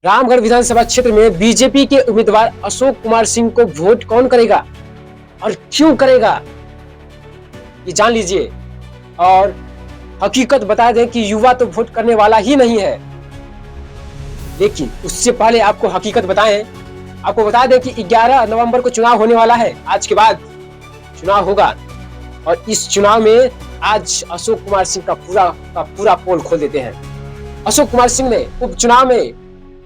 रामगढ़ विधानसभा क्षेत्र में बीजेपी के उम्मीदवार अशोक कुमार सिंह को वोट कौन करेगा और क्यों करेगा, ये जान लीजिए। और हकीकत बता दें कि युवा तो वोट करने वाला ही नहीं है। लेकिन उससे पहले आपको हकीकत बताएं, आपको बता दें कि 11 नवंबर को चुनाव होने वाला है। आज के बाद चुनाव होगा और इस चुनाव में आज अशोक कुमार सिंह का पूरा पोल खोल देते हैं। अशोक कुमार सिंह ने उपचुनाव में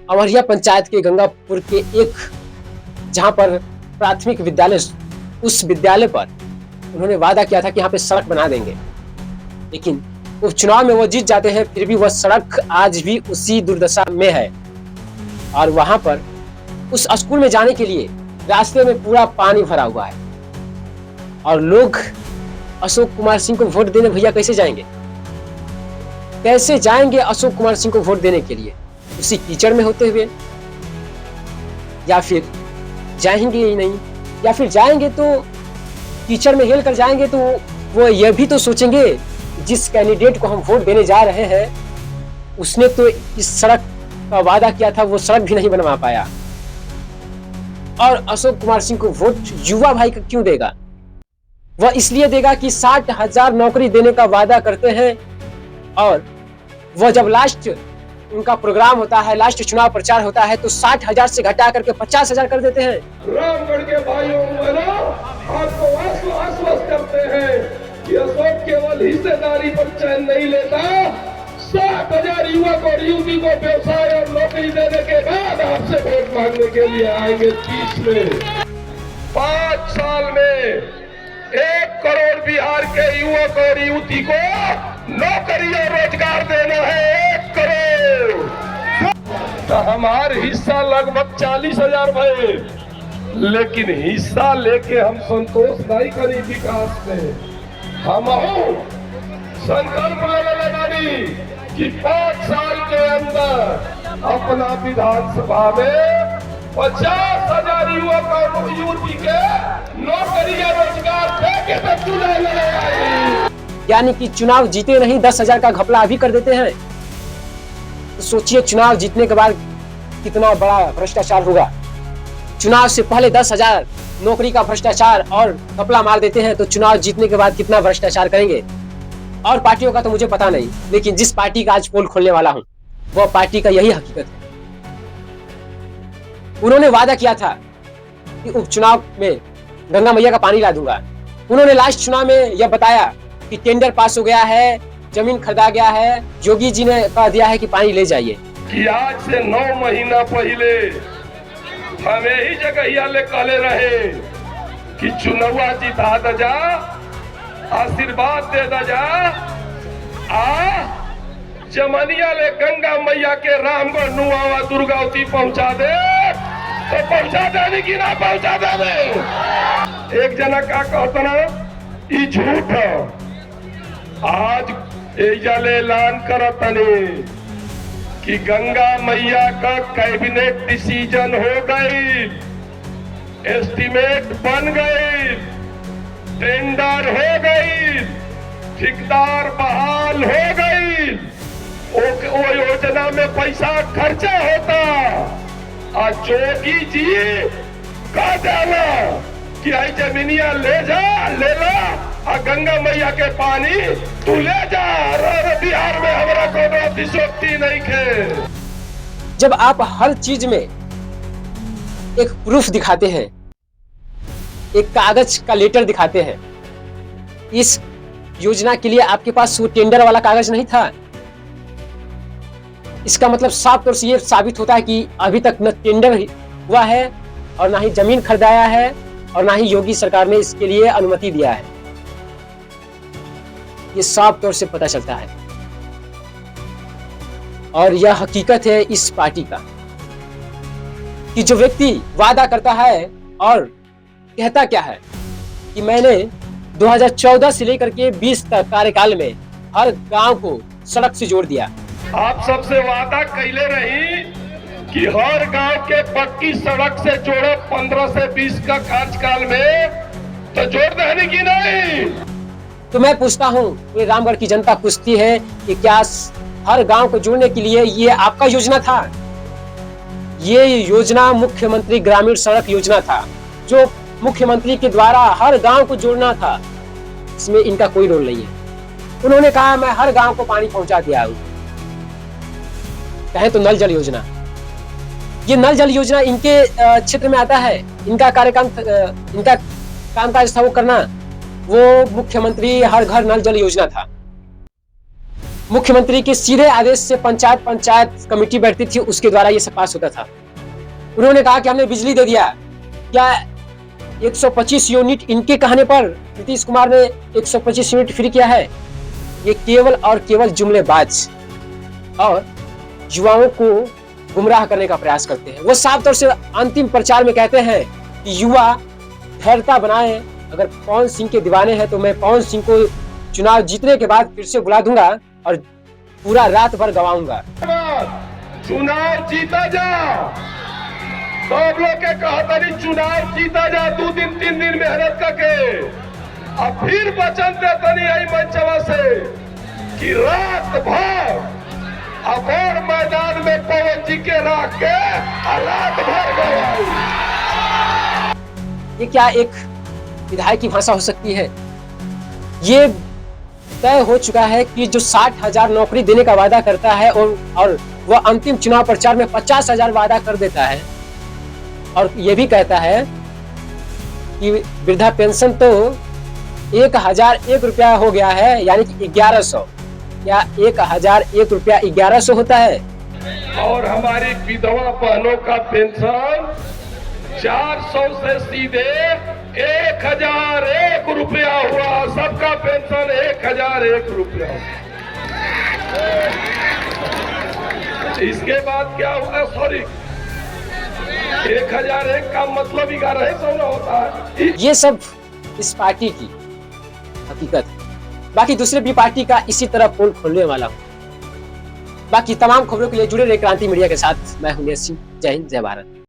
अमरिया पंचायत के गंगापुर के एक जहां पर प्राथमिक विद्यालय, उस विद्यालय पर उन्होंने वादा किया था कि यहाँ पे सड़क बना देंगे। लेकिन उपचुनाव में वो जीत जाते हैं, फिर भी वह सड़क आज भी उसी दुर्दशा में है। और वहां पर उस स्कूल में जाने के लिए रास्ते में पूरा पानी भरा हुआ है और लोग अशोक कुमार सिंह को वोट देने भैया कैसे जाएंगे, कैसे जाएंगे अशोक कुमार सिंह को वोट देने के लिए उसी कीचड़ में होते हुए, या फिर जाएंगे ही नहीं, या फिर जाएंगे तो कीचड़ में हेल कर जाएंगे तो वो यह भी तो सोचेंगे जिस कैंडिडेट को हम वोट देने जा रहे हैं उसने तो इस सड़क का वादा किया था, वो सड़क भी नहीं बनवा पाया। और अशोक कुमार सिंह को वोट युवा भाई का क्यों देगा? वह इसलिए देगा कि 60,000 नौकरी देने का वादा करते हैं और वह जब लास्ट उनका प्रोग्राम होता है, लास्ट चुनाव प्रचार होता है तो 60,000 से घटा करके 50,000 कर देते हैं। रामगढ़ के भाइयों बहनों, आपको आश्वस्त करते हैं कि अशोक केवल हिस्सेदारी पर चयन नहीं लेता, 60,000 युवक और युवती को व्यवसाय और नौकरी देने के बाद आपसे वोट मांगने के लिए आएंगे। 30 में 5 साल में 1 करोड़ बिहार के युवक और युवती को नौकरी और रोजगार देना है। 1 करोड़ तो हमारा हिस्सा लगभग 40,000 भाई, लेकिन हिस्सा लेके हम संतोष नहीं करी विकास में। हम संकल्प ले बानी कि 5 साल के अंदर अपना विधानसभा में 50,000 युवक और युवती के नौकरी या रोजगार देके तो चुनाव लड़ाई। यानी कि चुनाव जीते नहीं 10,000 का घपला अभी कर देते हैं। तो सोचिए चुनाव जीतने के बाद कितना बड़ा भ्रष्टाचार होगा। चुनाव से पहले 10,000 नौकरी का भ्रष्टाचार और घपला मार देते हैं तो चुनाव जीतने के बाद कितना भ्रष्टाचार करेंगे। और पार्टियों का तो मुझे पता नहीं, लेकिन जिस पार्टी का आज पोल खोलने वाला हूं वह पार्टी का यही हकीकत है। उन्होंने वादा किया था कि उपचुनाव में गंगा मैया का पानी ला दूंगा। उन्होंने लास्ट चुनाव में यह बताया कि टेंडर पास हो गया है, जमीन खरीदा गया है, योगी जी ने कह दिया है कि पानी ले जाइए। कि आज से 9 महीना पहले हम यही जगह ले कहले रहे कि चुनौआ जिता दजा, आशीर्वाद दे दजा, जमनिया ले गंगा मैया के रामगढ़ नुआवा दुर्गावती पहुंचा दे तो पहुंचा देने की ना पहुंचा दे। एक जना का कहता ना ये झूठ है। आज एजले ऐलान करतने कि गंगा मैया का कैबिनेट डिसीजन हो गई, एस्टीमेट बन गई, टेंडर हो गई, ठेकेदार बहाल हो गई, वो योजना में पैसा खर्चा होता और जोगी जी कह देना कि आई जमीनिया ले जा, ले ला और गंगा मैया के पानी तू ले जा। बिहार में हमारा कोनो अतिशोक्ति नहीं है। जब आप हर चीज में एक प्रूफ दिखाते हैं, एक कागज का लेटर दिखाते हैं, इस योजना के लिए आपके पास वो टेंडर वाला कागज नहीं था, इसका मतलब साफ तौर से ये साबित होता है कि अभी तक न टेंडर हुआ है और ना ही जमीन खरीदाया है और ना ही योगी सरकार ने इसके लिए अनुमति दिया है। ये साफ तौर से पता चलता है और यह हकीकत है इस पार्टी का कि जो व्यक्ति वादा करता है और कहता क्या है कि मैंने 2014 से लेकर के 20 तक कार्यकाल में हर गांव को सड़क से जोड़ दिया। आप सबसे वादा कैले रही कि हर गांव के पक्की सड़क से जोड़े 15 से 20 का कार्यकाल में, तो जोड़ देने की नहीं। तो मैं पूछता हूँ, ये रामगढ़ की जनता पूछती है कि क्या हर गांव को जोड़ने के लिए ये आपका योजना था? ये योजना मुख्यमंत्री ग्रामीण सड़क योजना था, जो मुख्यमंत्री के द्वारा हर गांव को जोड़ना था। इसमें इनका कोई रोल नहीं है। उन्होंने कहा मैं हर गांव को पानी पहुंचा दिया हूं। कहें तो नल जल योजना, ये नल जल योजना इनके क्षेत्र में आता है। इनका कामकाज था वो करना, वो मुख्यमंत्री हर घर नल जल योजना था। मुख्यमंत्री के सीधे आदेश से पंचायत कमेटी बैठती थी, उसके द्वारा ये सब पास होता था। उन्होंने कहा कि हमने बिजली दे दिया। क्या 125 यूनिट इनके कहने पर नीतीश कुमार ने 125 यूनिट फ्री किया है? ये केवल और केवल जुमलेबाज और युवाओं को गुमराह करने का प्रयास करते हैं। वो साफ तौर से अंतिम प्रचार में कहते हैं कि युवा धैर्यता बनाए। अगर पवन सिंह के दीवाने हैं तो मैं पवन सिंह को चुनाव जीतने के बाद फिर से बुला दूंगा और पूरा रात भर गवाऊंगा। चुनाव जीता जा, सब लोग के कहतनी चुनाव जीता जा, 2 दिन 3 दिन मेहनत करके अब फिर वचन देतनी आई मंचवा से कि रात भर अब और मैदान में पवन जी के रख के रात भर गवाई। ये क्या एक विधायक की भाषा हो सकती है? ये तय हो चुका है कि जो 60,000 नौकरी देने का वादा करता है और वह अंतिम चुनाव प्रचार में 50,000 वादा कर देता है और ये भी कहता है कि वृद्धा पेंशन तो 1,001 रुपया हो गया है, यानी कि 1100। क्या 1,001 रुपया 1100 होता है? और हमारी विधवा बहनों का पेंशन 400 से सीधे 1,001 रुपया हुआ। सबका पेंशन 1,001 रुपया। इसके बाद क्या हुआ? सॉरी, 1,001 का मतलब 1100 ना होता है। ये सब इस पार्टी की हकीकत है। बाकी दूसरे भी पार्टी का इसी तरह पोल खोलने वाला हूँ। बाकी तमाम खबरों के लिए जुड़े रहे क्रांति मीडिया के साथ। मैं हूं सिंह। जय हिंद, जय भारत।